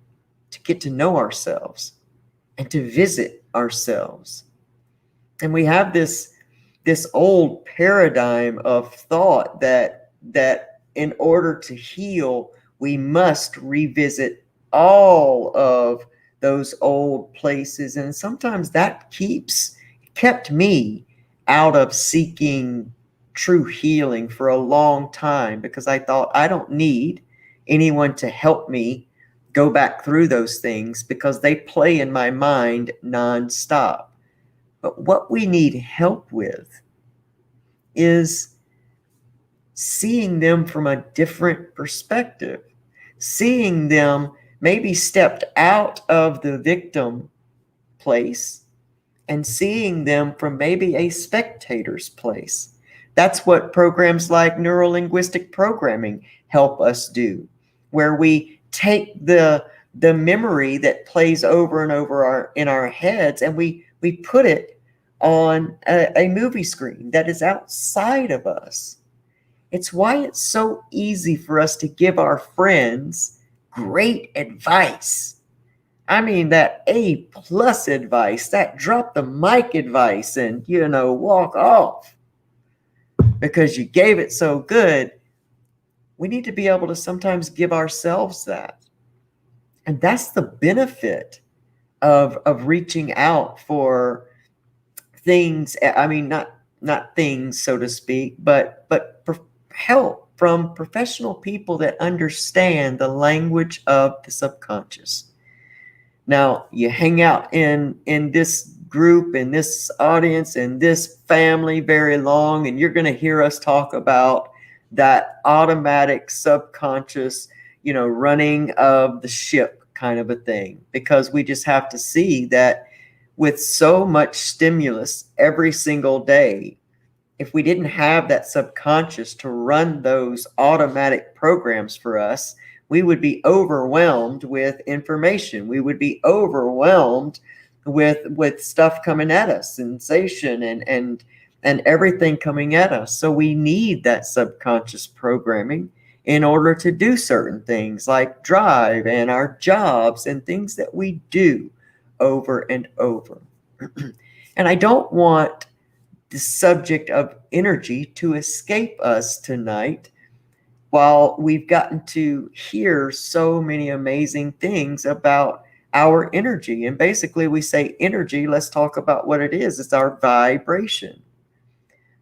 [SPEAKER 1] to get to know ourselves and to visit ourselves. And we have this old paradigm of thought that in order to heal, we must revisit all of those old places. And sometimes that kept me out of seeking true healing for a long time, because I thought, I don't need anyone to help me go back through those things because they play in my mind nonstop. But what we need help with is seeing them from a different perspective, seeing them maybe stepped out of the victim place and seeing them from maybe a spectator's place. That's what programs like neuro-linguistic programming help us do, where we take the memory that plays over and over in our heads, and we put it on a movie screen that is outside of us. It's why it's so easy for us to give our friends great advice. I mean, that A+ advice, that drop the mic advice and, walk off because you gave it so good. We need to be able to sometimes give ourselves that. And that's the benefit of reaching out for things. I mean, not things, so to speak, but help from professional people that understand the language of the subconscious. Now, you hang out in this group, in this audience, in this family very long, and you're going to hear us talk about that automatic subconscious, running of the ship kind of a thing, because we just have to see that with so much stimulus every single day, if we didn't have that subconscious to run those automatic programs for us, we would be overwhelmed with information. We would be overwhelmed with stuff coming at us, sensation and everything coming at us. So we need that subconscious programming in order to do certain things like drive and our jobs and things that we do over and over. And I don't want the subject of energy to escape us tonight, while we've gotten to hear so many amazing things about our energy. And basically we say energy, let's talk about what it is. It's our vibration.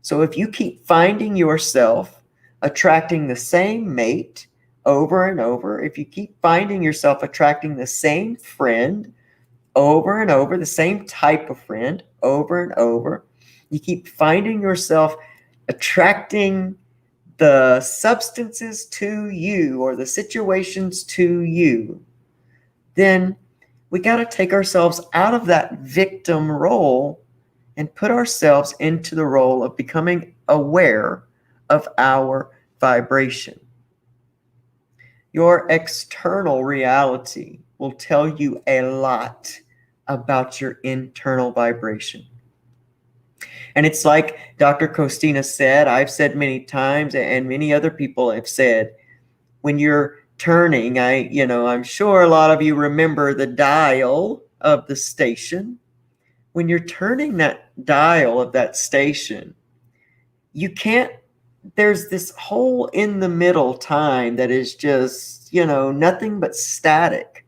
[SPEAKER 1] So if you keep finding yourself attracting the same mate over and over, if you keep finding yourself attracting the same friend over and over, the same type of friend over and over, you keep finding yourself attracting the substances to you or the situations to you, then we got to take ourselves out of that victim role and put ourselves into the role of becoming aware of our vibration. Your external reality will tell you a lot about your internal vibration. And it's like Dr. Kostina said, I've said many times, and many other people have said, when you're turning, I'm sure a lot of you remember the dial of the station. When you're turning that dial of that station, there's this hole in the middle time that is just, nothing but static.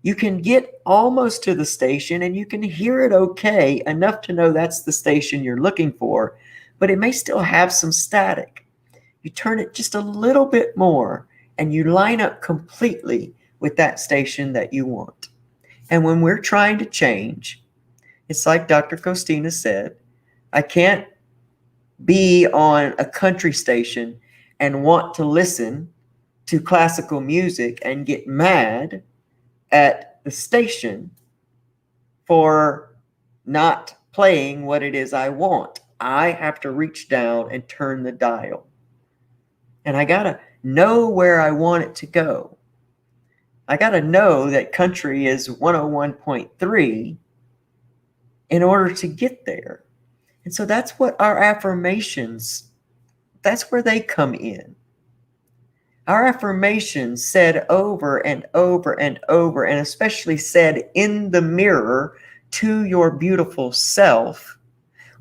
[SPEAKER 1] You can get almost to the station and you can hear it okay, enough to know that's the station you're looking for, but it may still have some static. You turn it just a little bit more and you line up completely with that station that you want. And when we're trying to change, it's like Dr. Kostina said, I can't be on a country station and want to listen to classical music and get mad at the station for not playing what it is I want. I have to reach down and turn the dial. And I got to know where I want it to go. I got to know that country is 101.3 in order to get there. And so that's what our affirmations, that's where they come in. Our affirmations said over and over and over, and especially said in the mirror to your beautiful self,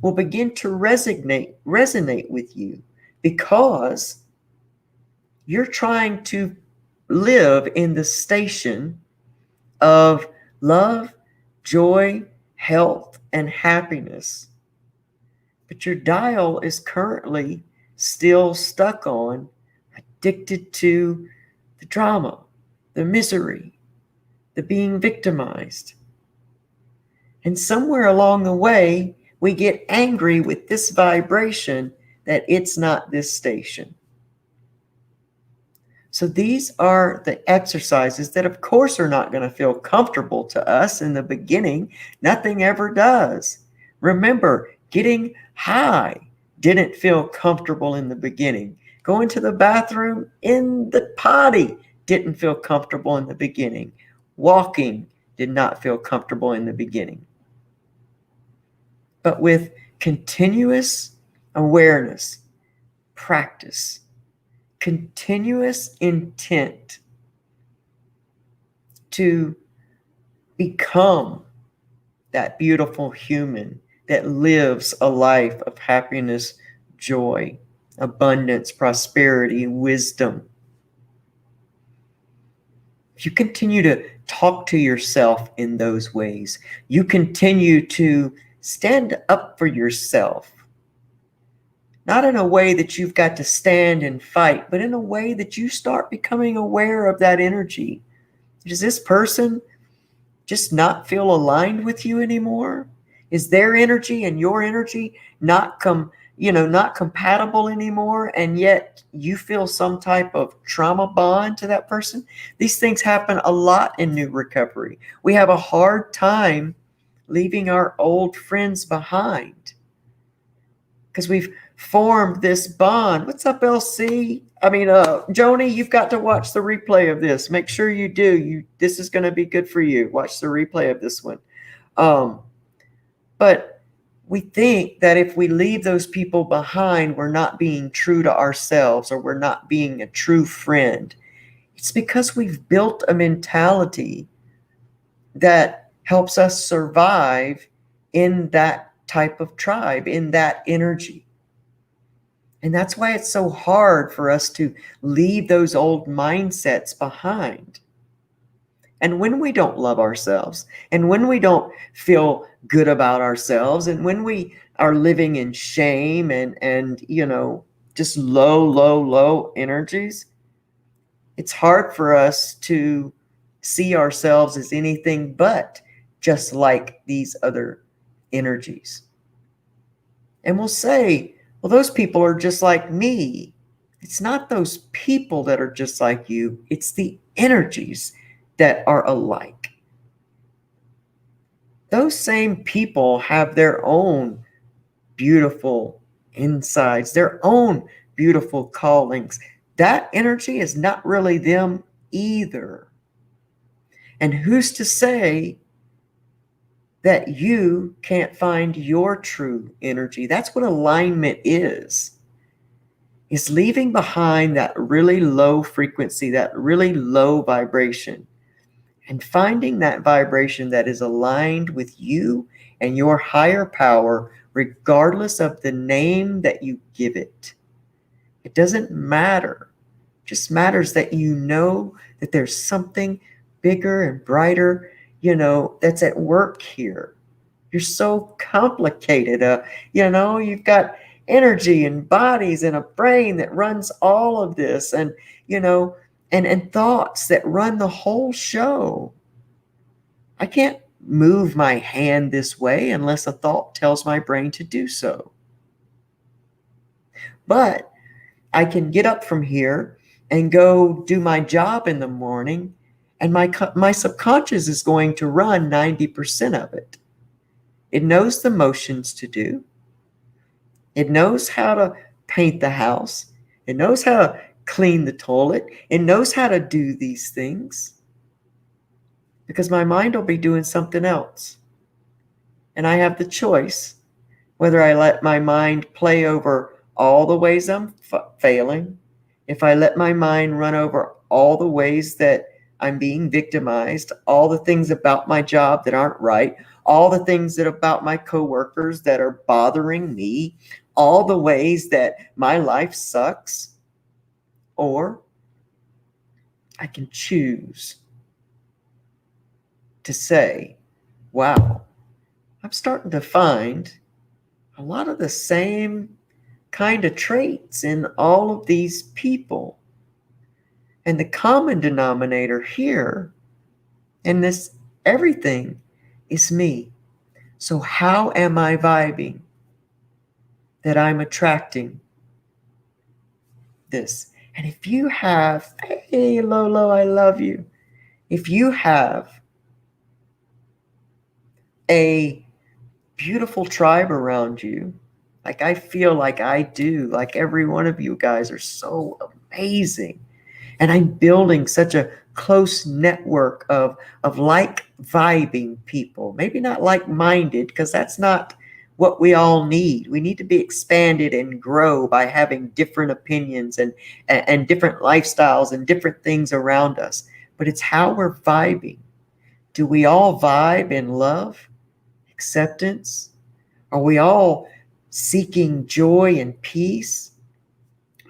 [SPEAKER 1] will begin to resonate with you, because you're trying to live in the station of love, joy, health, and happiness. But your dial is currently still stuck on addicted to the drama, the misery, the being victimized. And somewhere along the way, we get angry with this vibration that it's not this station. So these are the exercises that, of course, are not going to feel comfortable to us in the beginning. Nothing ever does. Remember, getting high didn't feel comfortable in the beginning. Going to the bathroom in the potty didn't feel comfortable in the beginning. Walking did not feel comfortable in the beginning. But with continuous awareness, practice, continuous intent to become that beautiful human that lives a life of happiness, joy, abundance, prosperity, wisdom. If you continue to talk to yourself in those ways, you continue to stand up for yourself, not in a way that you've got to stand and fight, but in a way that you start becoming aware of that energy. Does this person just not feel aligned with you anymore? Is their energy and your energy not compatible anymore, and yet you feel some type of trauma bond to that person? These things happen a lot in new recovery. We have a hard time leaving our old friends behind. Because we've formed this bond. What's up, LC? I mean, Joni, you've got to watch the replay of this. Make sure you do. This is going to be good for you. Watch the replay of this one. But we think that if we leave those people behind, we're not being true to ourselves, or we're not being a true friend. It's because we've built a mentality that helps us survive in that type of tribe, in that energy. And that's why it's so hard for us to leave those old mindsets behind. And when we don't love ourselves, and when we don't feel good about ourselves, and when we are living in shame and just low energies, it's hard for us to see ourselves as anything but just like these other energies. And we'll say, well, those people are just like me. It's not those people that are just like you. It's the energies that are alike. Those same people have their own beautiful insides, their own beautiful callings. That energy is not really them either. And who's to say that you can't find your true energy? That's what alignment is leaving behind that really low frequency, that really low vibration, and finding that vibration that is aligned with you and your higher power, regardless of the name that you give it. It doesn't matter. It just matters that you know that there's something bigger and brighter, that's at work here. You're so complicated. You've got energy and bodies and a brain that runs all of this, and and thoughts that run the whole show. I can't move my hand this way unless a thought tells my brain to do so. But I can get up from here and go do my job in the morning, and my subconscious is going to run 90% of it. It knows the motions to do. It knows how to paint the house. It knows how to clean the toilet. It knows how to do these things, because my mind will be doing something else. And I have the choice whether I let my mind play over all the ways I'm failing, if I let my mind run over all the ways that I'm being victimized, all the things about my job that aren't right, all the things that about my coworkers that are bothering me, all the ways that my life sucks. Or I can choose to say, wow, I'm starting to find a lot of the same kind of traits in all of these people. And the common denominator here in this everything is me. So how am I vibing that I'm attracting this? And if you have, hey, Lolo, I love you. If you have a beautiful tribe around you, like I feel like I do, like every one of you guys are so amazing. And I'm building such a close network of like vibing people, maybe not like-minded, because that's not what we all need. We need to be expanded and grow by having different opinions and different lifestyles and different things around us. But it's how we're vibing. Do we all vibe in love, acceptance? Are we all seeking joy and peace?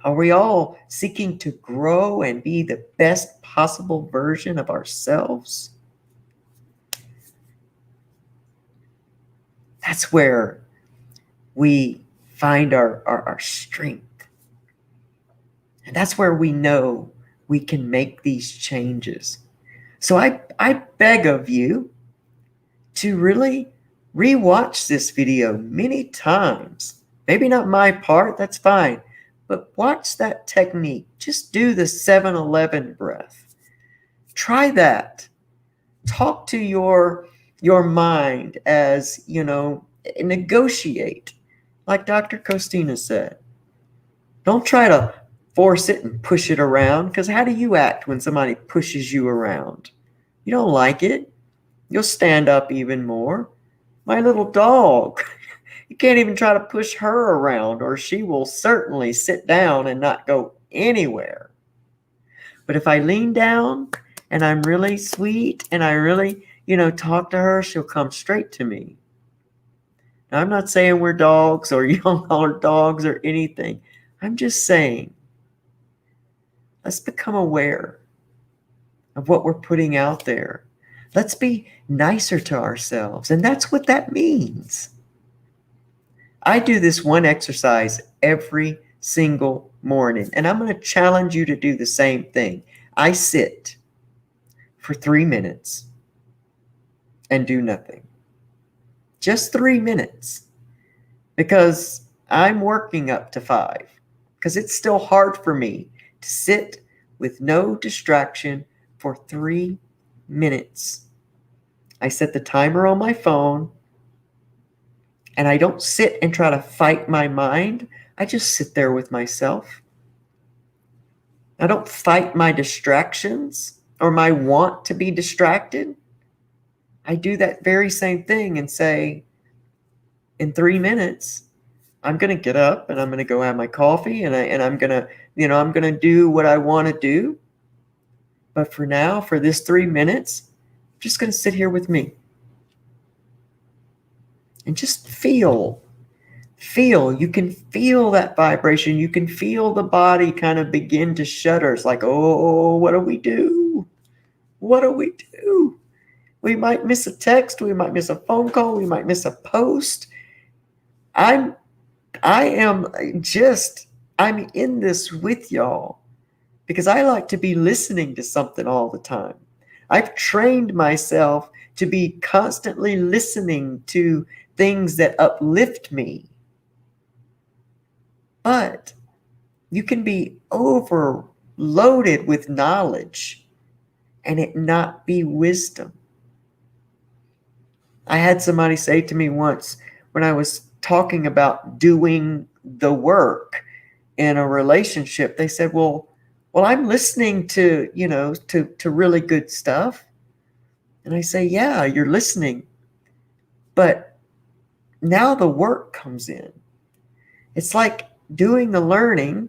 [SPEAKER 1] Are we all seeking to grow and be the best possible version of ourselves? That's where we find our strength. And that's where we know we can make these changes. So I beg of you to really rewatch this video many times. Maybe not my part, that's fine. But watch that technique. Just do the 7-11 breath. Try that. Talk to your your mind as, negotiate. Like Dr. Kostina said, don't try to force it and push it around, because how do you act when somebody pushes you around? You don't like it. You'll stand up even more. My little dog, you can't even try to push her around, or she will certainly sit down and not go anywhere. But if I lean down and I'm really sweet and I really, talk to her, she'll come straight to me. Now, I'm not saying we're dogs or young or dogs or anything. I'm just saying, let's become aware of what we're putting out there. Let's be nicer to ourselves. And that's what that means. I do this one exercise every single morning, and I'm going to challenge you to do the same thing. I sit for 3 minutes and do nothing. Just 3 minutes, because I'm working up to 5, because it's still hard for me to sit with no distraction for 3 minutes. I set the timer on my phone, and I don't sit and try to fight my mind. I just sit there with myself. I don't fight my distractions or my want to be distracted. I do that very same thing and say, in 3 minutes, I'm going to get up and I'm going to go have my coffee, and I'm going to, I'm going to do what I want to do. But for now, for this 3 minutes, I'm just going to sit here with me and just feel. You can feel that vibration. You can feel the body kind of begin to shudder. It's like, oh, what do we do? What do we do? We might miss a text. We might miss a phone call. We might miss a post. I'm in this with y'all because I like to be listening to something all the time. I've trained myself to be constantly listening to things that uplift me. But you can be overloaded with knowledge and it not be wisdom. I had somebody say to me once when I was talking about doing the work in a relationship, they said, well, I'm listening to, to really good stuff. And I say, yeah, you're listening. But now the work comes in. It's like doing the learning,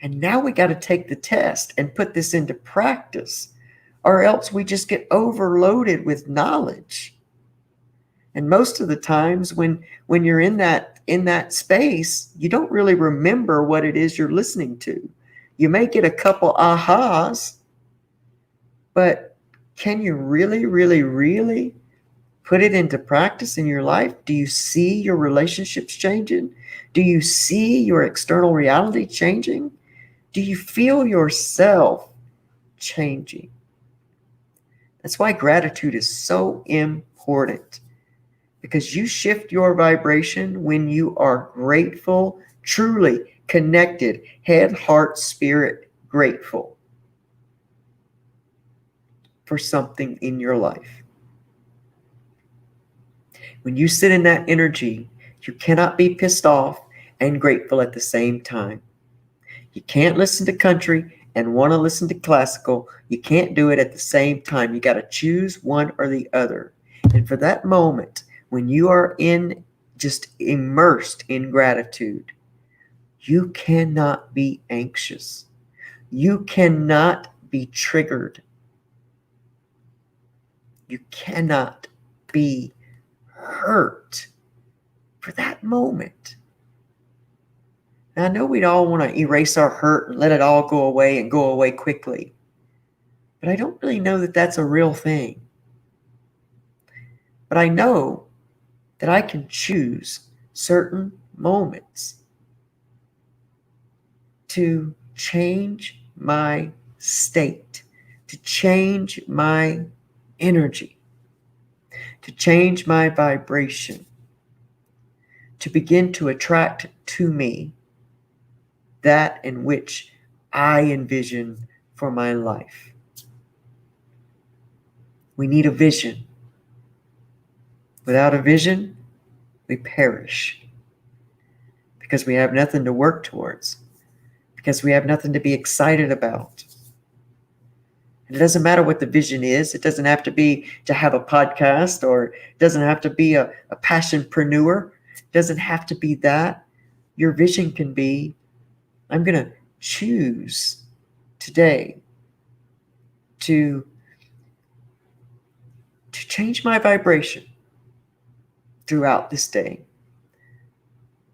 [SPEAKER 1] and now we got to take the test and put this into practice, or else we just get overloaded with knowledge. And most of the times when you're in that space, you don't really remember what it is you're listening to. You may get a couple ahas, but can you really, really, really put it into practice in your life? Do you see your relationships changing? Do you see your external reality changing? Do you feel yourself changing? That's why gratitude is so important, because you shift your vibration when you are grateful, truly connected, head, heart, spirit, grateful for something in your life. When you sit in that energy, you cannot be pissed off and grateful at the same time. You can't listen to country and want to listen to classical. You can't do it at the same time. You got to choose one or the other. And for that moment, when you are just immersed in gratitude, you cannot be anxious. You cannot be triggered. You cannot be hurt for that moment. Now, I know we'd all want to erase our hurt and let it all go away and go away quickly. But I don't really know that that's a real thing. But I know that I can choose certain moments to change my state, to change my energy, to change my vibration, to begin to attract to me that in which I envision for my life. We need a vision. Without a vision, we perish because we have nothing to work towards, because we have nothing to be excited about. And it doesn't matter what the vision is. It doesn't have to be to have a podcast, or it doesn't have to be a passionpreneur. It doesn't have to be that. Your vision can be, I'm going to choose today to change my vibration throughout this day.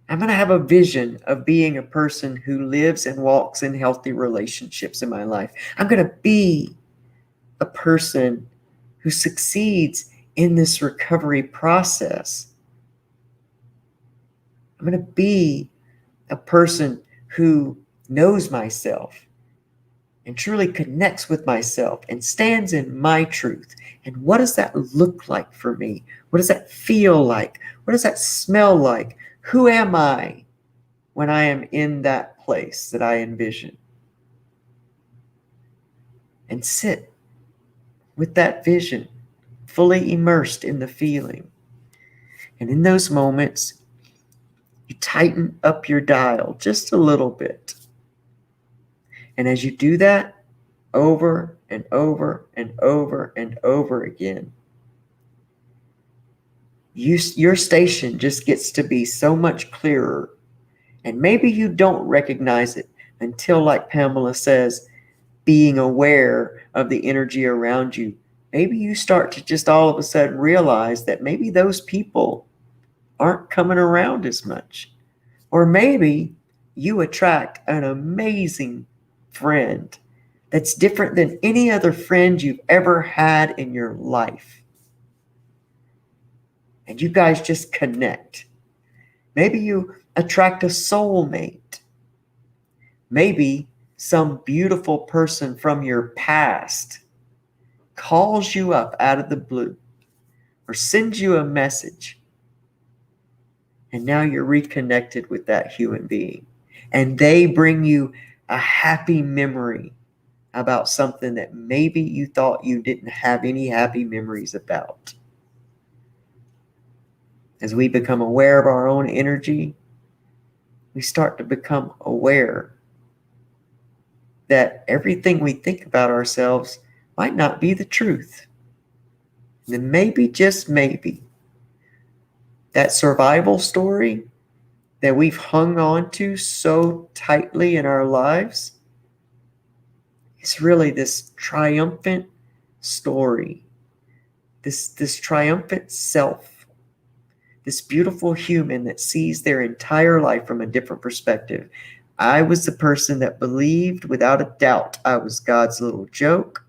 [SPEAKER 1] I'm going to have a vision of being a person who lives and walks in healthy relationships in my life. I'm going to be a person who succeeds in this recovery process. I'm going to be a person who knows myself and truly connects with myself and stands in my truth. And what does that look like for me? What does that feel like? What does that smell like? Who am I when I am in that place that I envision? And sit with that vision, fully immersed in the feeling. And in those moments, you tighten up your dial just a little bit. And as you do that, over and over and over and over again, your station just gets to be so much clearer. And maybe you don't recognize it until, like Pamela says, being aware of the energy around you. Maybe you start to just all of a sudden realize that maybe those people aren't coming around as much. Or maybe you attract an amazing friend that's different than any other friend you've ever had in your life. And you guys just connect. Maybe you attract a soulmate. Maybe some beautiful person from your past calls you up out of the blue or sends you a message. And now you're reconnected with that human being. And they bring you a happy memory about something that maybe you thought you didn't have any happy memories about. As we become aware of our own energy, we start to become aware that everything we think about ourselves might not be the truth. And then maybe, just maybe, that survival story that we've hung on to so tightly in our lives is really this triumphant story, this triumphant self, this beautiful human that sees their entire life from a different perspective. I was the person that believed without a doubt I was God's little joke,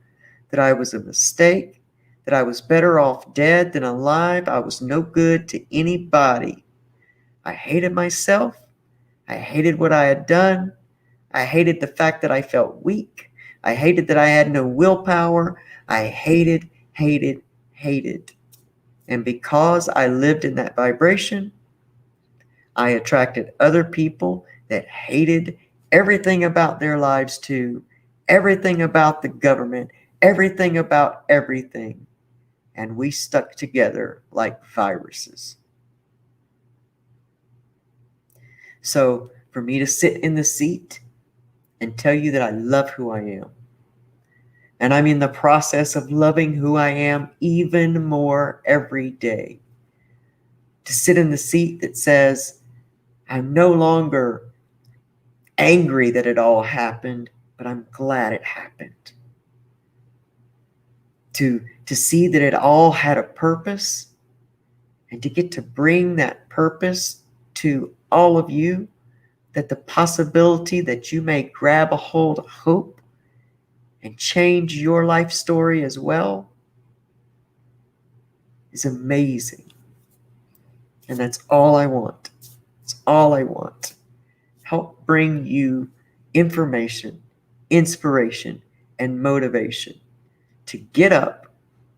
[SPEAKER 1] that I was a mistake, that I was better off dead than alive. I was no good to anybody. I hated myself. I hated what I had done. I hated the fact that I felt weak. I hated that I had no willpower. I hated. And because I lived in that vibration, I attracted other people that hated everything about their lives too, everything about the government, everything about everything. And we stuck together like viruses. So for me to sit in the seat and tell you that I love who I am, and I'm in the process of loving who I am even more every day. To sit in the seat that says, I'm no longer angry that it all happened, but I'm glad it happened. To see that it all had a purpose, and to get to bring that purpose to all of you, that the possibility that you may grab a hold of hope and change your life story as well is amazing. And that's all I want. It's all I want. Help bring you information, inspiration, and motivation to get up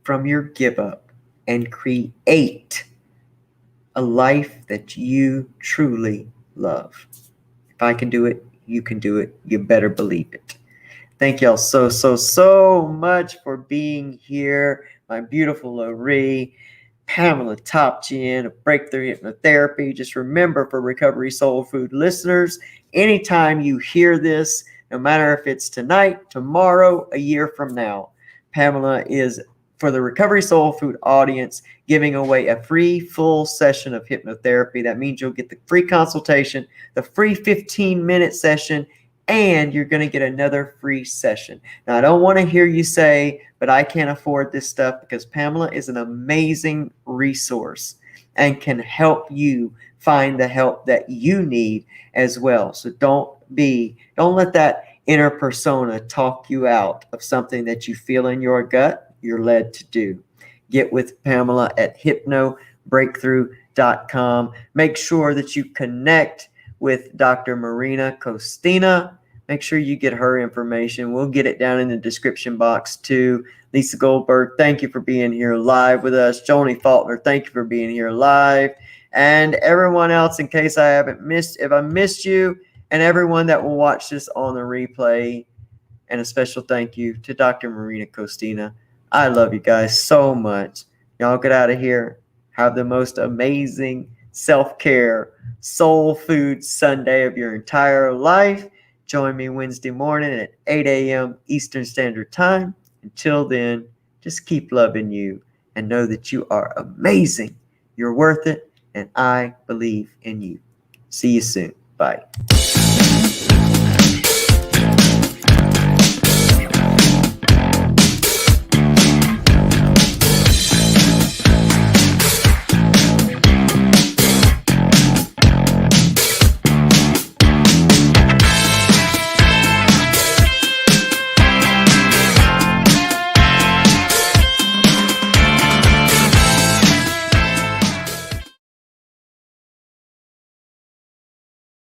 [SPEAKER 1] from your give up and create a life that you truly love. If I can do it, you can do it. You better believe it. Thank y'all so much for being here. My beautiful Loree. Pamela Topchian of Breakthrough Hypnotherapy. Just remember, for Recovery Soul Food listeners, anytime you hear this, no matter if it's tonight, tomorrow, a year from now, Pamela is, for the Recovery Soul Food audience, giving away a free full session of hypnotherapy. That means you'll get the free consultation, the free 15-minute session, and you're going to get another free session. Now, I don't want to hear you say, but I can't afford this stuff, because Pamela is an amazing resource and can help you find the help that you need as well. So don't let that inner persona talk you out of something that you feel in your gut you're led to do. Get with Pamela at hypnobreakthrough.com. Make sure that you connect with Dr. Marina Kostina. Make sure you get her information. We'll get it down in the description box too. Lisa Goldberg, thank you for being here live with us. Joni Faulkner, thank you for being here live. And everyone else, in case I missed you, and everyone that will watch this on the replay, and a special thank you to Dr. Marina Kostina. I love you guys so much. Y'all get out of here. Have the most amazing self-care, soul food Sunday of your entire life. Join me Wednesday morning at 8 a.m. Eastern Standard Time. Until then, just keep loving you and know that you are amazing. You're worth it, and I believe in you. See you soon. Bye.